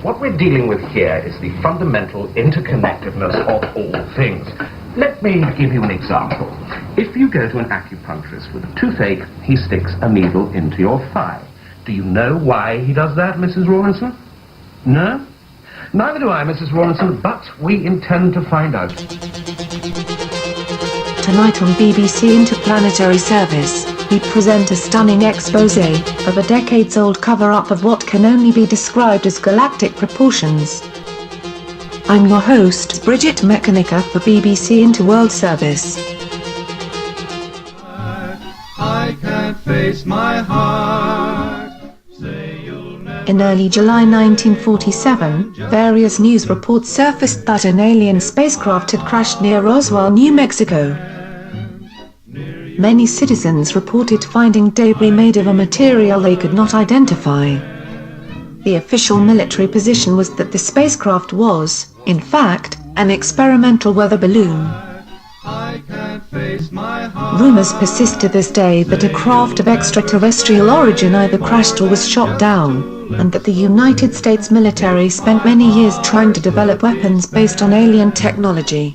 What we're dealing with here is the fundamental interconnectedness of all things. Let me give you an example. If you go to an acupuncturist with a toothache, he sticks a needle into your thigh. Do you know why he does that, Mrs. Rawlinson? No? Neither do I, Mrs. Rawlinson, but we intend to find out. Tonight on BBC Interplanetary Service, we present a stunning exposé of a decades-old cover-up of what can only be described as galactic proportions. I'm your host, Bridget Mechanica for BBC Interworld Service. I can't face my heart. In early July 1947, various news reports surfaced that an alien spacecraft had crashed near Roswell, New Mexico. Many citizens reported finding debris made of a material they could not identify. The official military position was that the spacecraft was, in fact, an experimental weather balloon. Rumors persist to this day that a craft of extraterrestrial origin either crashed or was shot down, and that the United States military spent many years trying to develop weapons based on alien technology.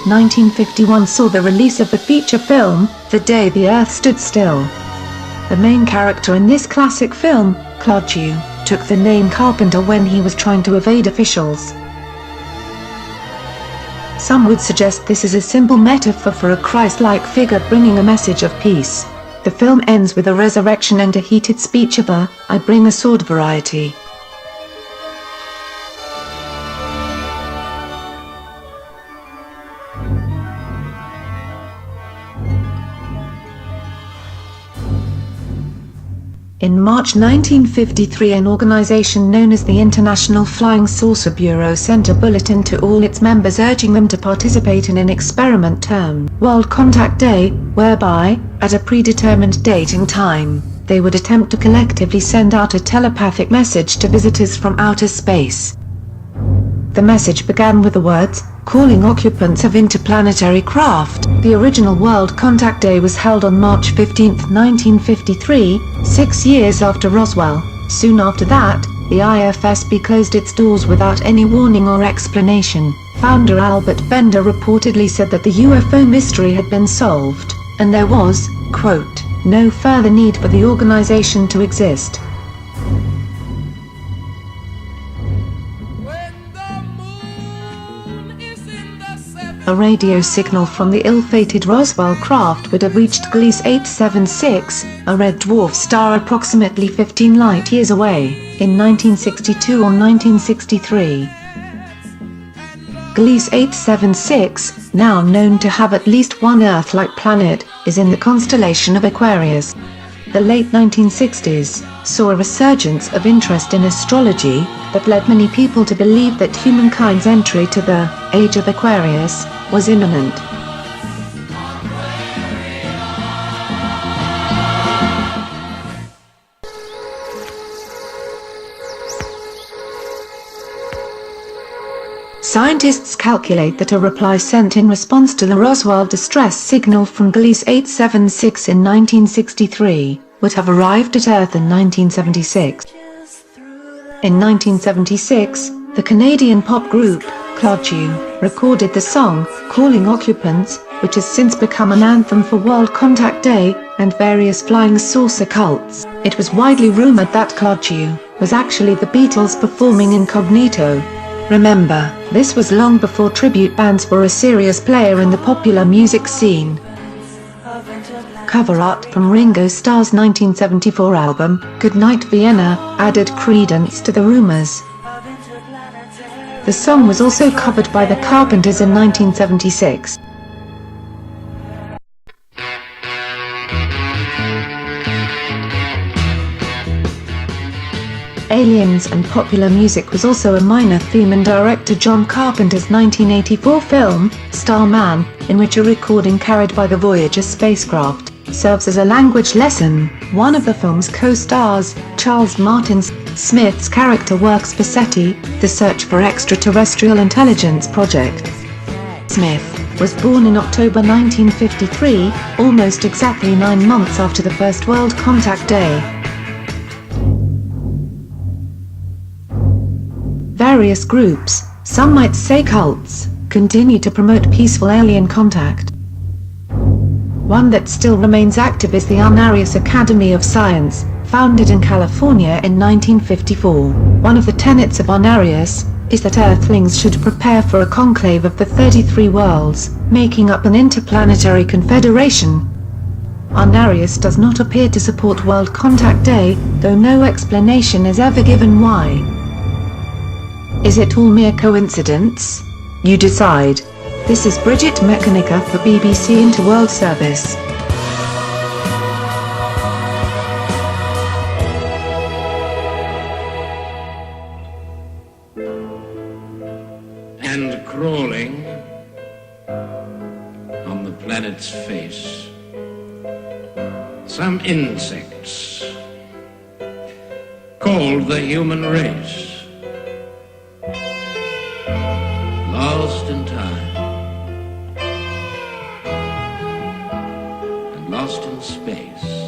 1951 saw the release of the feature film, The Day the Earth Stood Still. The main character in this classic film, Klaatu, took the name Carpenter when he was trying to evade officials. Some would suggest this is a simple metaphor for a Christ-like figure bringing a message of peace. The film ends with a resurrection and a heated speech of a "I bring a sword" variety. In March 1953, an organization known as the International Flying Saucer Bureau sent a bulletin to all its members urging them to participate in an experiment termed World Contact Day, whereby, at a predetermined date and time, they would attempt to collectively send out a telepathic message to visitors from outer space. The message began with the words, "Calling occupants of interplanetary craft." The original World Contact Day was held on March 15, 1953, 6 years after Roswell. Soon after that, the IFSB closed its doors without any warning or explanation. Founder Albert Bender reportedly said that the UFO mystery had been solved, and there was, quote, "no further need for the organization to exist." A radio signal from the ill-fated Roswell craft would have reached Gliese 876, a red dwarf star approximately 15 light-years away, in 1962 or 1963. Gliese 876, now known to have at least one Earth-like planet, is in the constellation of Aquarius. The late 1960s saw a resurgence of interest in astrology that led many people to believe that humankind's entry to the Age of Aquarius was imminent. Scientists calculate that a reply sent in response to the Roswell distress signal from Gliese 876 in 1963 would have arrived at Earth in 1976. In 1976, the Canadian pop group, Klaatu, recorded the song, Calling Occupants, which has since become an anthem for World Contact Day, and various flying saucer cults. It was widely rumored that Klaatu was actually the Beatles performing incognito. Remember, this was long before tribute bands were a serious player in the popular music scene. Cover art from Ringo Starr's 1974 album, Goodnight Vienna, added credence to the rumors. The song was also covered by the Carpenters in 1976. Aliens and popular music was also a minor theme in director John Carpenter's 1984 film, Starman, in which a recording carried by the Voyager spacecraft serves as a language lesson. One of the film's co-stars, Charles Martin Smith's character works for SETI, the Search for Extraterrestrial Intelligence Project. Smith, was born in October 1953, almost exactly 9 months after the first World Contact Day. Various groups, some might say cults, continue to promote peaceful alien contact. One that still remains active is the Unarius Academy of Science, founded in California in 1954. One of the tenets of Unarius is that Earthlings should prepare for a conclave of the 33 worlds, making up an interplanetary confederation. Unarius does not appear to support World Contact Day, though no explanation is ever given why. Is it all mere coincidence? You decide. This is Bridget Mechanica for BBC Interworld Service. And crawling on the planet's face, some insects called the human race, lost in time and lost in space.